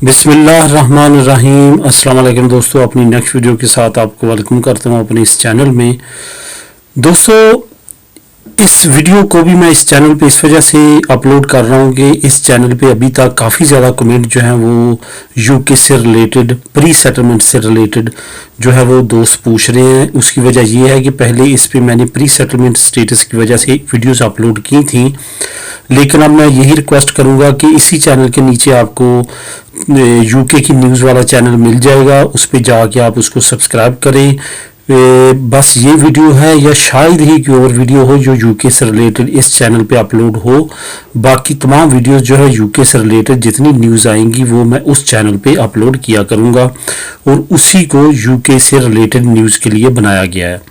बिस्मिल्लाहिर्रहमानिर्रहीम। अस्सलाम वालेकुम दोस्तों, अपनी नेक्स्ट वीडियो के साथ आपको वेलकम करता हूँ अपने इस चैनल में। दोस्तों, इस वीडियो को भी मैं इस चैनल पे इस वजह से अपलोड कर रहा हूँ कि इस चैनल पे अभी तक काफ़ी ज़्यादा कमेंट जो हैं वो यूके से रिलेटेड, प्री सेटलमेंट से रिलेटेड जो है वो दोस्त पूछ रहे हैं। उसकी वजह ये है कि पहले इस पे मैंने प्री सेटलमेंट स्टेटस की वजह से वीडियोस अपलोड की थी, लेकिन अब मैं यही रिक्वेस्ट करूँगा कि इसी चैनल के नीचे आपको यूके की न्यूज़ वाला चैनल मिल जाएगा, उस पर जाके आप उसको सब्सक्राइब करें। बस ये वीडियो है या शायद ही कोई और वीडियो हो जो यूके से रिलेटेड इस चैनल पे अपलोड हो। बाकी तमाम वीडियोस जो है यूके से रिलेटेड जितनी न्यूज़ आएंगी वो मैं उस चैनल पे अपलोड किया करूँगा और उसी को यूके से रिलेटेड न्यूज़ के लिए बनाया गया है।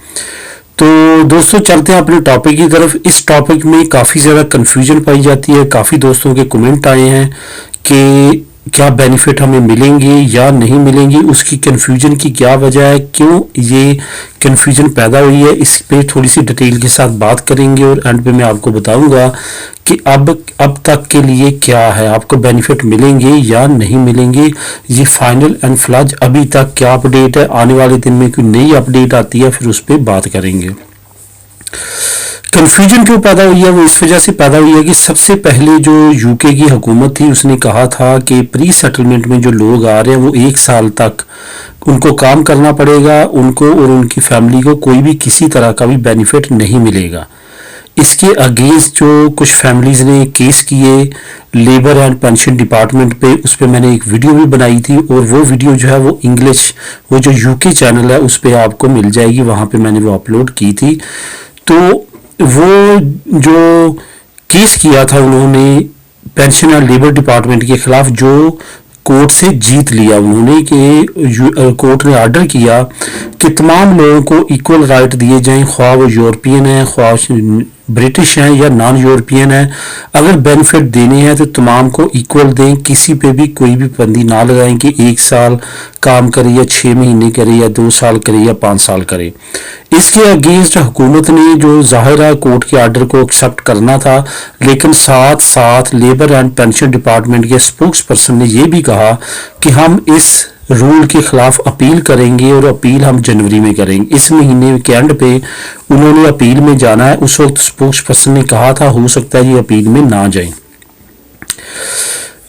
तो दोस्तों, चलते हैं अपने टॉपिक की तरफ। इस टॉपिक में काफ़ी ज़्यादा कन्फ्यूजन पाई जाती है। काफ़ी दोस्तों के कमेंट आए हैं कि क्या बेनिफिट हमें मिलेंगे या नहीं मिलेंगे, उसकी कन्फ्यूजन की क्या वजह है, क्यों ये कन्फ्यूजन पैदा हुई है, इस पे थोड़ी सी डिटेल के साथ बात करेंगे और एंड पे मैं आपको बताऊंगा कि अब तक के लिए क्या है, आपको बेनिफिट मिलेंगे या नहीं मिलेंगे। ये फाइनल एंड फ्लज अभी तक क्या अपडेट है, आने वाले दिन में कोई नई अपडेट आती है फिर उस पर बात करेंगे। कन्फ्यूजन क्यों पैदा हुई है, वो इस वजह से पैदा हुई है कि सबसे पहले जो यूके की हुकूमत थी उसने कहा था कि प्री सेटलमेंट में जो लोग आ रहे हैं वो 1 साल तक उनको काम करना पड़ेगा, उनको और उनकी फैमिली को कोई भी किसी तरह का भी बेनिफिट नहीं मिलेगा। इसके अगेंस्ट जो कुछ फैमिलीज़ ने केस किए लेबर एंड पेंशन डिपार्टमेंट पे, उस पर मैंने एक वीडियो भी बनाई थी और वो वीडियो जो है वो इंग्लिश, वो जो यूके चैनल है उस पर आपको मिल जाएगी, वहाँ पे मैंने वो अपलोड की थी। तो वो जो केस किया था उन्होंने पेंशन और लेबर डिपार्टमेंट के खिलाफ, जो कोर्ट से जीत लिया उन्होंने कि कोर्ट ने ऑर्डर किया कि तमाम लोगों को इक्वल राइट दिए जाएं, ख्वाह वो यूरोपियन है, ख्वाह ब्रिटिश हैं या नॉन यूरोपियन है। अगर बेनिफिट देने हैं तो तमाम को इक्वल दें, किसी पे भी कोई भी पाबंदी ना लगाएं कि 1 साल काम करे या 6 महीने करे या 2 साल करे या 5 साल करे। इसके अगेंस्ट हुकूमत ने जो ज़ाहिर है कोर्ट के आर्डर को एक्सेप्ट करना था, लेकिन साथ साथ लेबर एंड पेंशन डिपार्टमेंट के स्पोक्स पर्सन ने यह भी कहा कि हम इस रूल के खिलाफ अपील करेंगे और अपील हम जनवरी में करेंगे। इस महीने के एंड पे उन्होंने अपील में जाना है। उस वक्त स्पोक्स पर्सन ने कहा था हो सकता है ये अपील में ना जाए,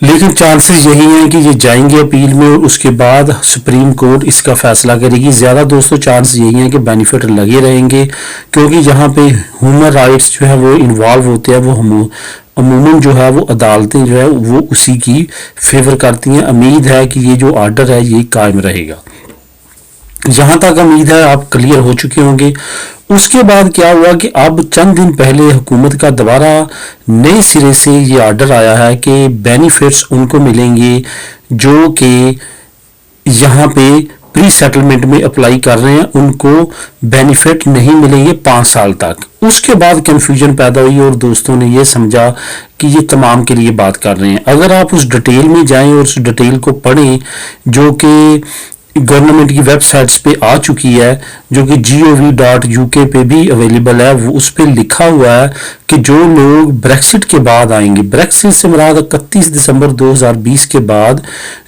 लेकिन चांसेस यही हैं कि ये जाएंगे अपील में और उसके बाद सुप्रीम कोर्ट इसका फैसला करेगी। ज़्यादा दोस्तों चांस यही हैं कि बेनिफिट लगे रहेंगे, क्योंकि यहाँ पे ह्यूमन राइट्स जो है वो इन्वॉल्व होते हैं। वो अमूमन जो है वो अदालतें जो है वो उसी की फेवर करती हैं। उम्मीद है कि ये जो ऑर्डर है ये कायम रहेगा। यहाँ तक उम्मीद है आप क्लियर हो चुके होंगे। उसके बाद क्या हुआ कि अब चंद दिन पहले हुकूमत का दोबारा नए सिरे से ये ऑर्डर आया है कि बेनिफिट्स उनको मिलेंगे जो कि यहाँ पे प्री सेटलमेंट में अप्लाई कर रहे हैं, उनको बेनिफिट नहीं मिलेंगे 5 साल तक। उसके बाद कंफ्यूजन पैदा हुई और दोस्तों ने ये समझा कि ये तमाम के लिए बात कर रहे हैं। अगर आप उस डिटेल में जाएं और उस डिटेल को पढ़ें जो कि गवर्नमेंट की वेबसाइट्स पे आ चुकी है, जो कि gov.uk पे भी अवेलेबल है, वो उस पे लिखा हुआ है कि जो लोग ब्रेक्सिट के बाद आएंगे, ब्रेक्सिट से मुराद 31 दिसंबर 2020 के बाद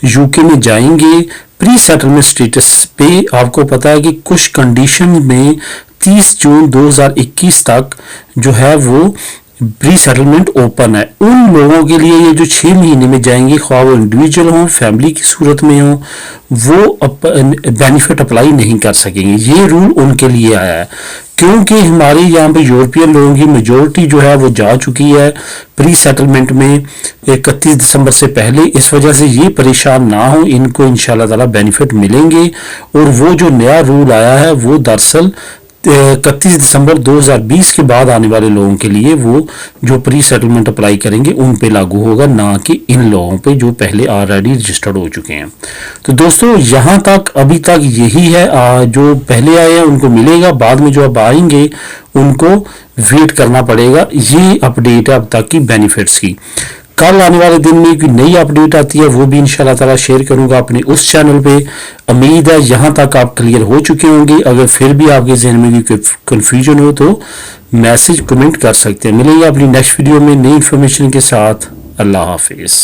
यूके में जाएंगे प्री सेटलमेंट स्टेटस पे। आपको पता है कि कुछ कंडीशन में 30 जून 2021 तक जो है वो प्री सेटलमेंट ओपन है। उन लोगों के लिए ये जो 6 महीने में जाएंगे, ख्वाह वो इंडिविजुअल हो, फैमिली की सूरत में हो, वो बेनिफिट अप्लाई नहीं कर सकेंगे। ये रूल उनके लिए आया है, क्योंकि हमारे यहाँ पे यूरोपियन लोगों की मेजोरिटी जो है वो जा चुकी है प्री सेटलमेंट में 31 दिसंबर से पहले। इस वजह से ये परेशान ना हो, इनको इंशाल्लाह ताला बेनिफिट मिलेंगे। और वो जो नया रूल आया है वो दरअसल 31 दिसंबर 2020 के बाद आने वाले लोगों के लिए, वो जो प्री सेटलमेंट अप्लाई करेंगे उन पे लागू होगा, ना कि इन लोगों पे जो पहले ऑलरेडी रजिस्टर्ड हो चुके हैं। तो दोस्तों यहाँ तक अभी तक यही है, जो पहले आए हैं उनको मिलेगा, बाद में जो अब आएंगे उनको वेट करना पड़ेगा। ये अपडेट है अब तक की बेनिफिट्स की। कल आने वाले दिन में कोई नई अपडेट आती है वो भी इंशाल्लाह ताला शेयर करूंगा अपने उस चैनल पे। उम्मीद है यहाँ तक आप क्लियर हो चुके होंगे। अगर फिर भी आपके जहन में कोई कंफ्यूजन हो तो मैसेज कमेंट कर सकते हैं। मिलेंगे अपनी नेक्स्ट वीडियो में नई इन्फॉर्मेशन के साथ। अल्लाह हाफिज।